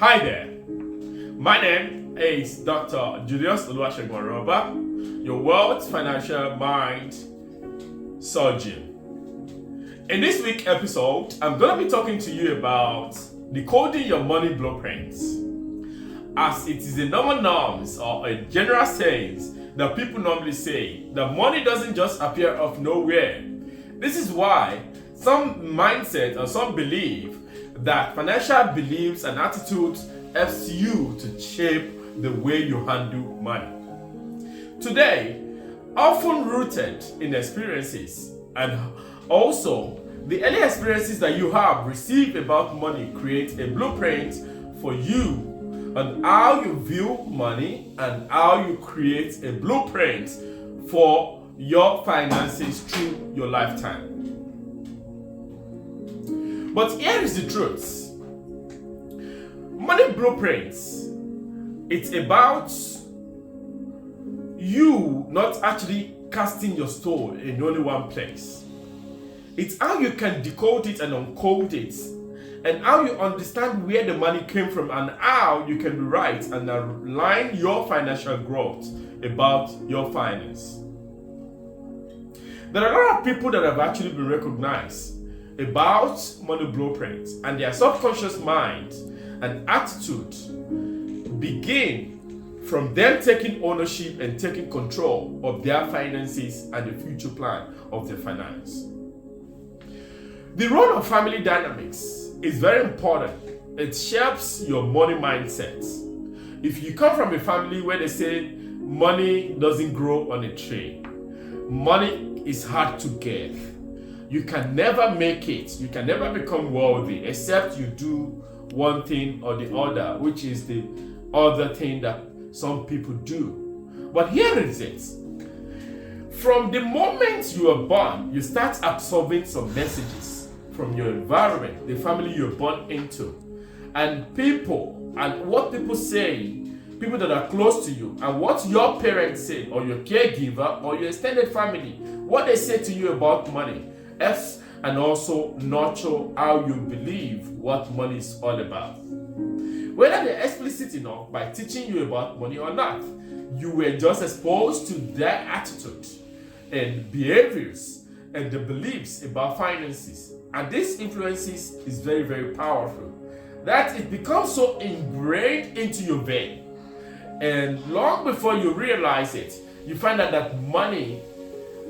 Hi there, my name is Dr. Julius Oluwasegun Aroba, your world's financial mind surgeon. In this week's episode, I'm going to be talking to you about decoding your money blueprints, as it is a normal norms or a general saying that people normally say that money doesn't just appear out of nowhere. This is why some mindset or some believe that financial beliefs and attitudes helps you to shape the way you handle money. Today, often rooted in experiences and also the early experiences that you have received about money create a blueprint for you on how you view money and how you create a blueprint for your finances through your lifetime. But here is the truth. Money blueprints, it's about you not actually casting your stone in only one place. It's how you can decode it and uncode it, and how you understand where the money came from and how you can rewrite and align your financial growth about your finance. There are a lot of people that have actually been recognized about money blueprints, and their subconscious mind and attitude begin from them taking ownership and taking control of their finances and the future plan of their finance. The role of family dynamics is very important. It shapes your money mindset. If you come from a family where they say money doesn't grow on a tree, money is hard to get, you can never make it, you can never become wealthy except you do one thing or the other, which is the other thing that some people do. But here is it. From the moment you are born, you start absorbing some messages from your environment, the family you're born into, and people, and what people say, people that are close to you, and what your parents say, or your caregiver, or your extended family, what they say to you about money, and also nurture how you believe what money is all about. Whether they're explicit enough by teaching you about money or not, you were just exposed to their attitude and behaviors and the beliefs about finances. And this influences is very, very powerful, that it becomes so ingrained into your vein. And long before you realize it, you find out that money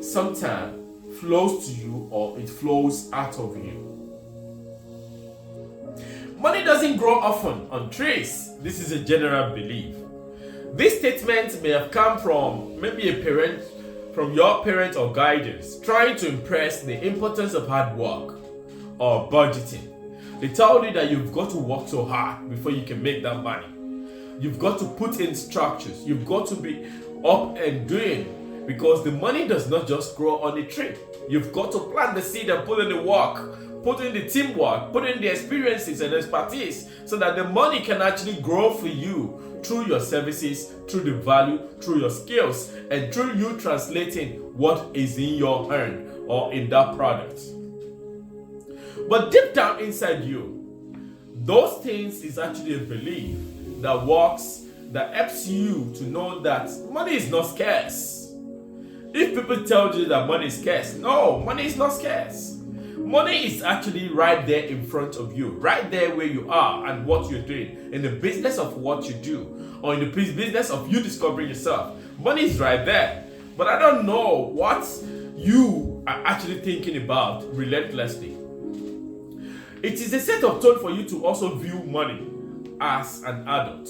sometimes flows to you or it flows out of you. Money doesn't grow often on trees. This is a general belief. This statement may have come from maybe a parent, from your parent or guidance, trying to impress the importance of hard work or budgeting. They told you that you've got to work so hard before you can make that money. You've got to put in structures. You've got to be up and doing, because the money does not just grow on a tree. You've got to plant the seed and put in the work, put in the teamwork, put in the experiences and expertise, so that the money can actually grow for you through your services, through the value, through your skills, and through you translating what is in your hand or in that product. But deep down inside you, those things is actually a belief that works, that helps you to know that money is not scarce. If people tell you that money is scarce, no, money is not scarce. Money is actually right there in front of you, right there where you are and what you're doing, in the business of what you do, or in the business of you discovering yourself. Money is right there. But I don't know what you are actually thinking about relentlessly. It is a set of tone for you to also view money as an adult.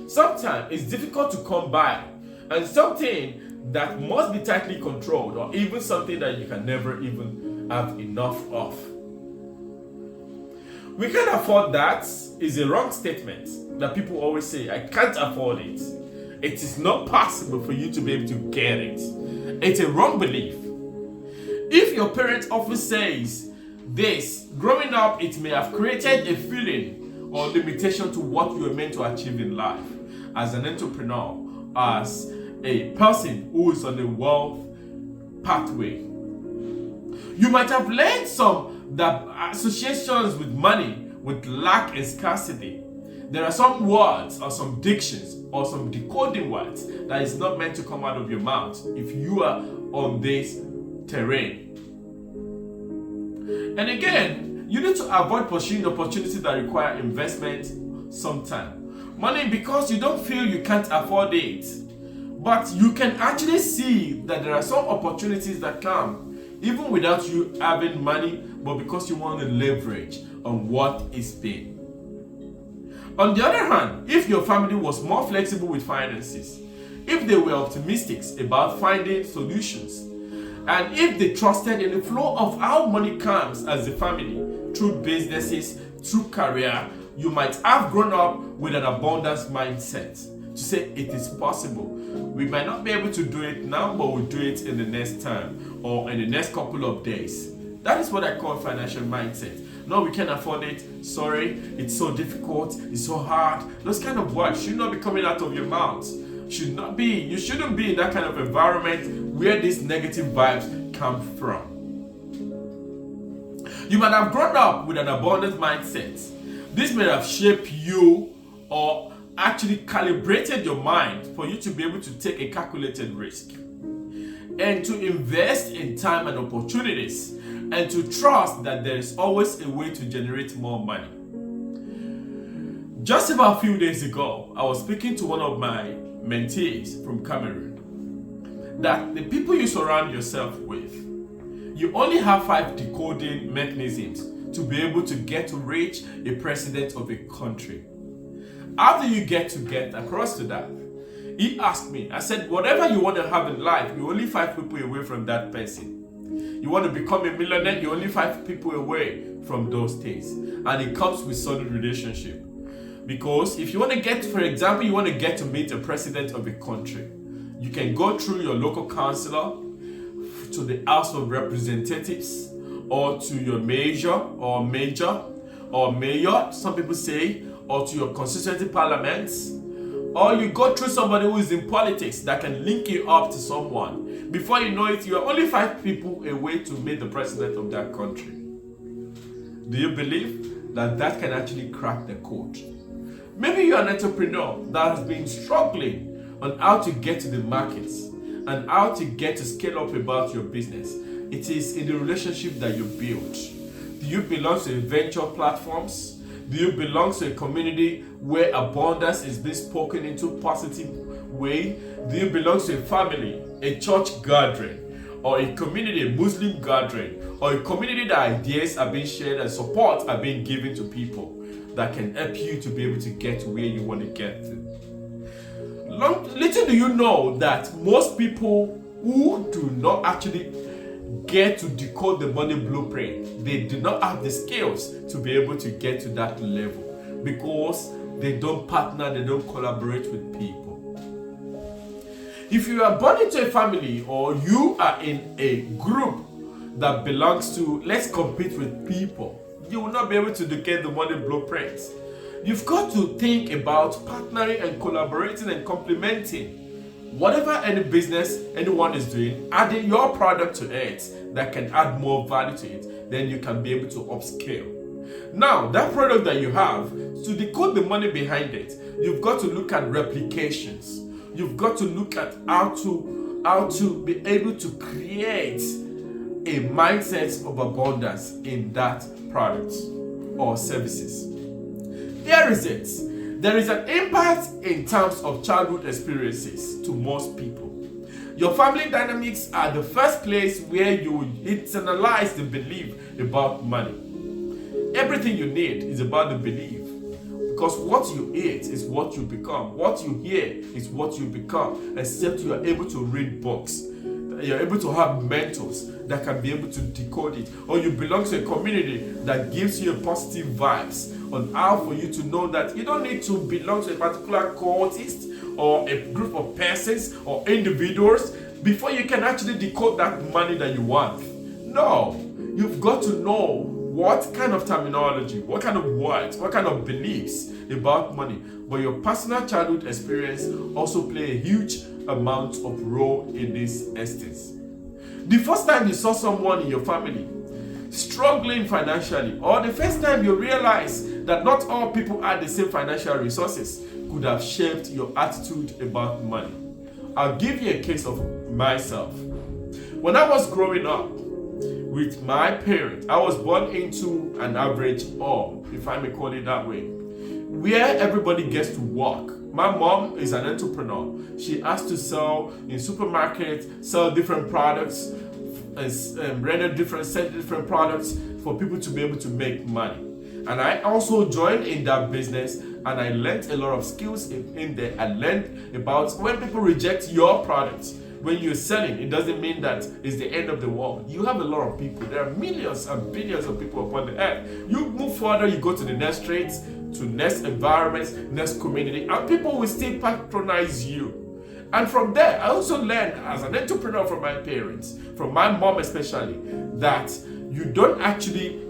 Sometimes it's difficult to come by, and something that must be tightly controlled, or even something that you can never even have enough of. We can't afford that is a wrong statement that people always say, I can't afford it. It is not possible for you to be able to get it. It's a wrong belief. If your parent often says this, growing up it may have created a feeling or limitation to what you are meant to achieve in life as an entrepreneur, as a person who is on a wealth pathway. You might have learned some that associations with money, with lack and scarcity, There are some words or some dictions or some decoding words that is not meant to come out of your mouth if you are on this terrain. And again, you need to avoid pursuing opportunities that require investment sometime. Money because you don't feel you can't afford it. But you can actually see that there are some opportunities that come even without you having money, but because you want to leverage on what is paid. On the other hand, if your family was more flexible with finances, if they were optimistic about finding solutions, and if they trusted in the flow of how money comes as a family, through businesses, through career, you might have grown up with an abundance mindset to say it is possible. We might not be able to do it now, but we'll do it in the next time or in the next couple of days. That is what I call financial mindset. No, we can't afford it. Sorry, it's so difficult. It's so hard. Those kind of words should not be coming out of your mouth. Should not be. You shouldn't be in that kind of environment where these negative vibes come from. You might have grown up with an abundant mindset. This may have shaped you or actually calibrated your mind for you to be able to take a calculated risk and to invest in time and opportunities and to trust that there is always a way to generate more money. Just about a few days ago, I was speaking to one of my mentees from Cameroon that the people you surround yourself with, you only have 5 decoding mechanisms to be able to get to reach a president of a country. How do you get across to that? He asked me, I said, whatever you want to have in life, you're only 5 people away from that person. You want to become a millionaire, you're only 5 people away from those things. And it comes with solid relationship. Because if you want to get, for example, you want to get to meet a president of a country, you can go through your local councillor to the House of Representatives or to your mayor, some people say, or to your constituency parliaments, or you go through somebody who is in politics that can link you up to someone. Before you know it, you are only 5 people away to meet the president of that country. Do you believe that can actually crack the code? Maybe you're an entrepreneur that has been struggling on how to get to the markets and how to get to scale up about your business. It is in the relationship that you build. Do you belong to venture platforms? Do you belong to a community where abundance is being spoken into a positive way? Do you belong to a family, a church gathering, or a community, a Muslim gathering, or a community that ideas are being shared and support are being given to people that can help you to be able to get to where you want to get to? Little do you know that most people who do not actually get to decode the money blueprint, they do not have the skills to be able to get to that level because they don't partner, they don't collaborate with people. If you are born into a family or you are in a group that belongs to let's compete with people, you will not be able to decode the money blueprints. You've got to think about partnering and collaborating and complementing whatever any business anyone is doing, adding your product to it that can add more value to it, then you can be able to upscale. Now, that product that you have, to decode the money behind it, you've got to look at replications. You've got to look at how to be able to create a mindset of abundance in that product or services. Here is it. There is an impact in terms of childhood experiences to most people. Your family dynamics are the first place where you internalize the belief about money. Everything you need is about the belief. Because what you eat is what you become. What you hear is what you become. Except you are able to read books. You're able to have mentors that can be able to decode it. Or you belong to a community that gives you a positive vibes on how for you to know that you don't need to belong to a particular cultist or a group of persons or individuals before you can actually decode that money that you want. No, you've got to know what kind of terminology, what kind of words, what kind of beliefs about money. But your personal childhood experience also play a huge amount of role in this instance. The first time you saw someone in your family struggling financially, or the first time you realize that not all people had the same financial resources could have shaped your attitude about money. I'll give you a case of myself. When I was growing up with my parents, I was born into an average home, if I may call it that way, where everybody gets to work. My mom is an entrepreneur. She has to sell in supermarkets, sell different products, sell different products for people to be able to make money. And I also joined in that business, and I learned a lot of skills in there. I learned about when people reject your product. When you're selling, it doesn't mean that it's the end of the world. You have a lot of people. There are millions and billions of people upon the earth. You move further, you go to the next streets, to next environments, next community, and people will still patronize you. And from there, I also learned as an entrepreneur from my parents, from my mom especially, that you don't actually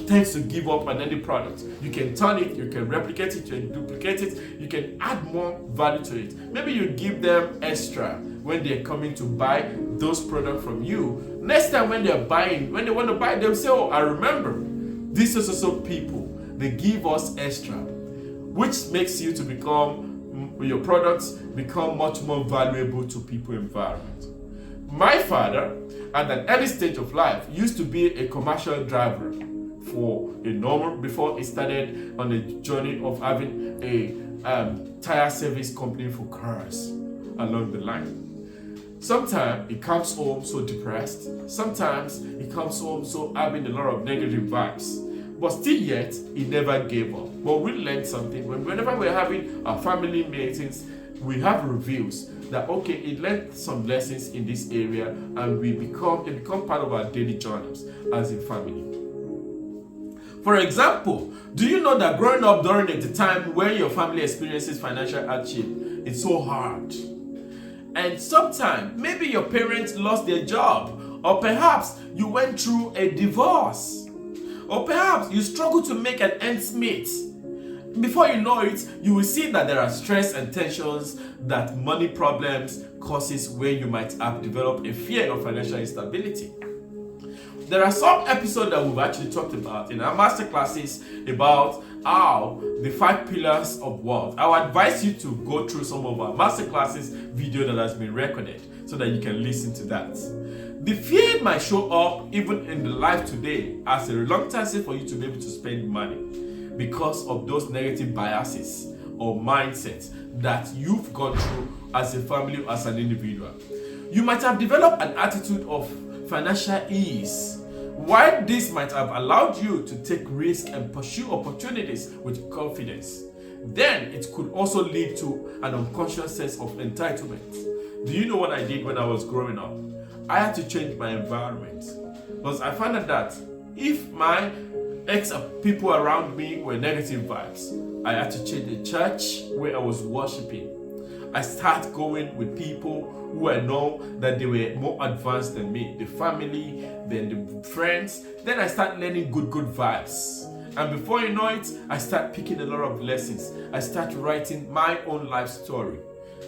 tend to give up on any product. You can turn it, you can replicate it, you can duplicate it, you can add more value to it. Maybe you give them extra when they're coming to buy those products from you. Next time when they're buying, when they want to buy, they'll say, oh, I remember, these are also people, they give us extra, which makes you to become, your products become much more valuable to people environment. My father, at an early stage of life, used to be a commercial driver for a normal, before he started on a journey of having a tire service company for cars along the line. Sometimes he comes home so depressed. Sometimes he comes home so having a lot of negative vibes. But still yet, he never gave up. But we learned something. Whenever we're having our family meetings, we have reviews that, okay, it learned some lessons in this area, and it become part of our daily journals as a family. For example, do you know that growing up during the time when your family experiences financial hardship, it's so hard? And sometimes, maybe your parents lost their job, or perhaps you went through a divorce, or perhaps you struggle to make an ends meet. Before you know it, you will see that there are stress and tensions that money problems causes, where you might have developed a fear of financial instability. There are some episodes that we've actually talked about in our masterclasses about how the 5 pillars of wealth. I would advise you to go through some of our masterclasses video that has been recorded so that you can listen to that. The fear might show up even in the life today as a reluctance for you to be able to spend money because of those negative biases or mindsets that you've gone through as a family or as an individual. You might have developed an attitude of financial ease. While this might have allowed you to take risks and pursue opportunities with confidence, then it could also lead to an unconscious sense of entitlement. Do you know what I did when I was growing up? I had to change my environment because I found out that if my people around me were negative vibes, I had to change the church where I was worshiping. I started going with people who I know that they were more advanced than me, the family, then the friends. Then I started learning good vibes. And before you know it, I started picking a lot of lessons. I started writing my own life story.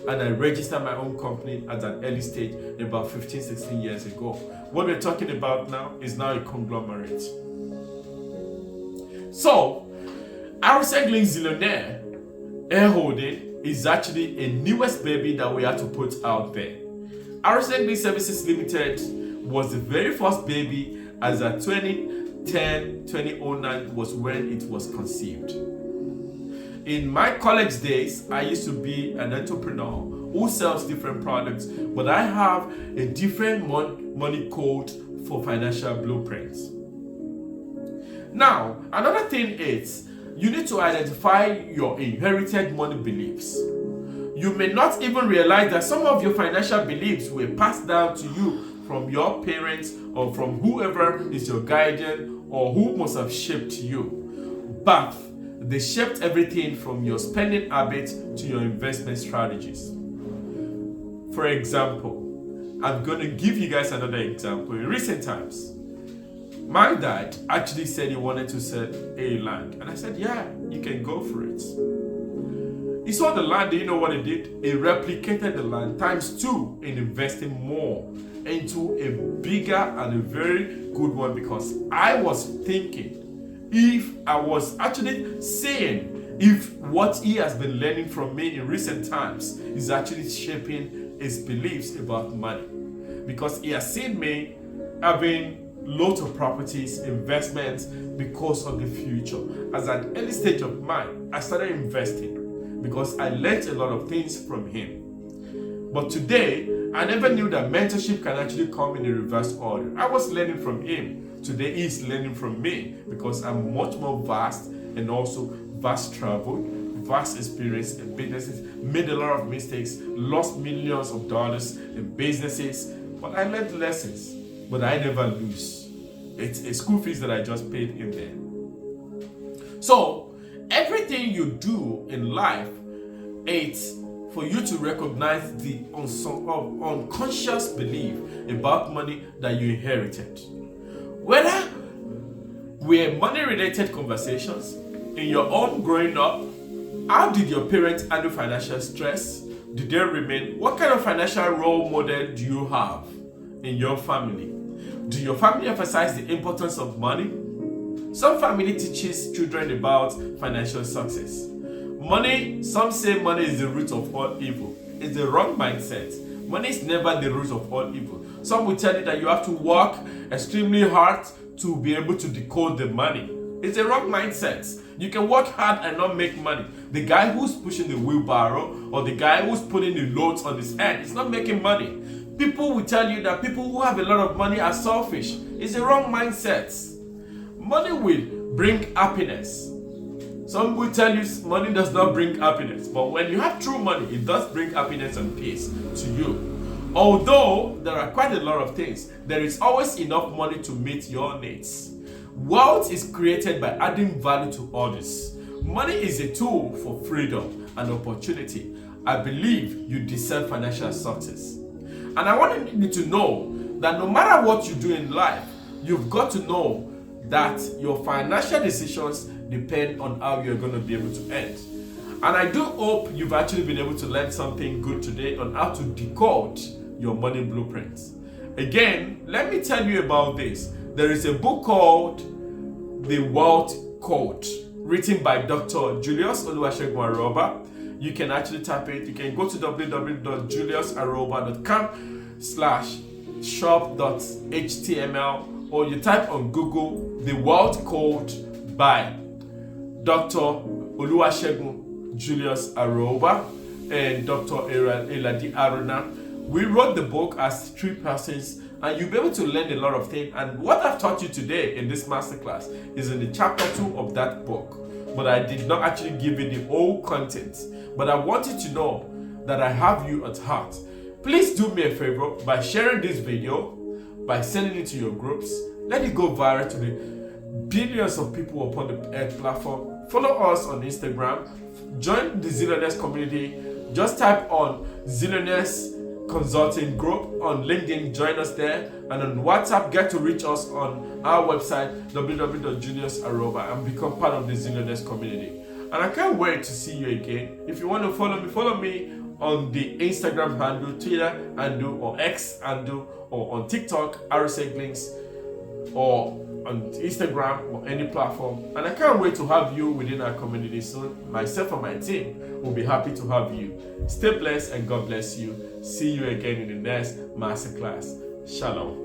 And I registered my own company at an early stage about 15, 16 years ago. What we're talking about now is now a conglomerate. So, Oluwasegun Zillionaire Air Holding is actually a newest baby that we had to put out there. Oluwasegun Services Limited was the very first baby, as at 2009 was when it was conceived. In my college days, I used to be an entrepreneur who sells different products, but I have a different money code for financial blueprints. Now, another thing is, you need to identify your inherited money beliefs. You may not even realize that some of your financial beliefs were passed down to you from your parents or from whoever is your guardian or who must have shaped you. But they shaped everything from your spending habits to your investment strategies. For example, I'm going to give you guys another example. In recent times, my dad actually said he wanted to sell a land. And I said, yeah, you can go for it. He saw the land, do you know what he did? He replicated the land ×2 in investing more into a bigger and a very good one, because I was thinking if I was actually saying if what he has been learning from me in recent times is actually shaping his beliefs about money. Because he has seen me having lots of properties, investments because of the future. As at an early stage of mine, I started investing because I learned a lot of things from him. But today, I never knew that mentorship can actually come in a reverse order. I was learning from him. Today, he's learning from me because I'm much more vast and also vast traveled, vast experience in businesses, made a lot of mistakes, lost millions of dollars in businesses, but I learned lessons. But I never lose. It's a school fees that I just paid in there. So everything you do in life, it's for you to recognize the unconscious belief about money that you inherited. Whether we're money-related conversations, in your own growing up, how did your parents handle financial stress? Did they remain? What kind of financial role model do you have in your family? Do your family emphasize the importance of money? Some family teaches children about financial success. Money, some say money is the root of all evil. It's the wrong mindset. Money is never the root of all evil. Some will tell you that you have to work extremely hard to be able to decode the money. It's a wrong mindset. You can work hard and not make money. The guy who's pushing the wheelbarrow or the guy who's putting the loads on his head is not making money. People will tell you that people who have a lot of money are selfish. It's a wrong mindset. Money will bring happiness. Some will tell you money does not bring happiness, but when you have true money, it does bring happiness and peace to you. Although there are quite a lot of things, there is always enough money to meet your needs. Wealth is created by adding value to others. Money is a tool for freedom and opportunity. I believe you deserve financial success. And I want you to know that no matter what you do in life, you've got to know that your financial decisions depend on how you're going to be able to end. And I do hope you've actually been able to learn something good today on how to decode your money blueprints. Again, let me tell you about this. There is a book called The Wealth Code, written by Dr. Julius Oluwasegun Aroba. You can actually tap it. You can go to www.juliusaroba.com/shop.html, or you type on Google The Wealth Code by Dr. Oluwasegun Julius Aroba and Dr. Eladi Aruna. We wrote the book as 3 persons, and you'll be able to learn a lot of things. And what I've taught you today in this masterclass is in the chapter 2 of that book. But I did not actually give you the whole content. But I want you to know that I have you at heart. Please do me a favor by sharing this video, by sending it to your groups. Let it go viral to the billions of people upon the Earth platform. Follow us on Instagram. Join the Zillionaires community. Just type on Zillionaires Consulting Group on LinkedIn. Join us there. And on WhatsApp, get to reach us on our website www.juliusaroba and become part of the Zillionaires community. And I can't wait to see you again. If you want to follow me on the Instagram handle, Twitter handle, or X handle, or on TikTok, Links, or on Instagram or any platform. And I can't wait to have you within our community soon. Myself and my team will be happy to have you. Stay blessed and God bless you. See you again in the next masterclass. Shalom.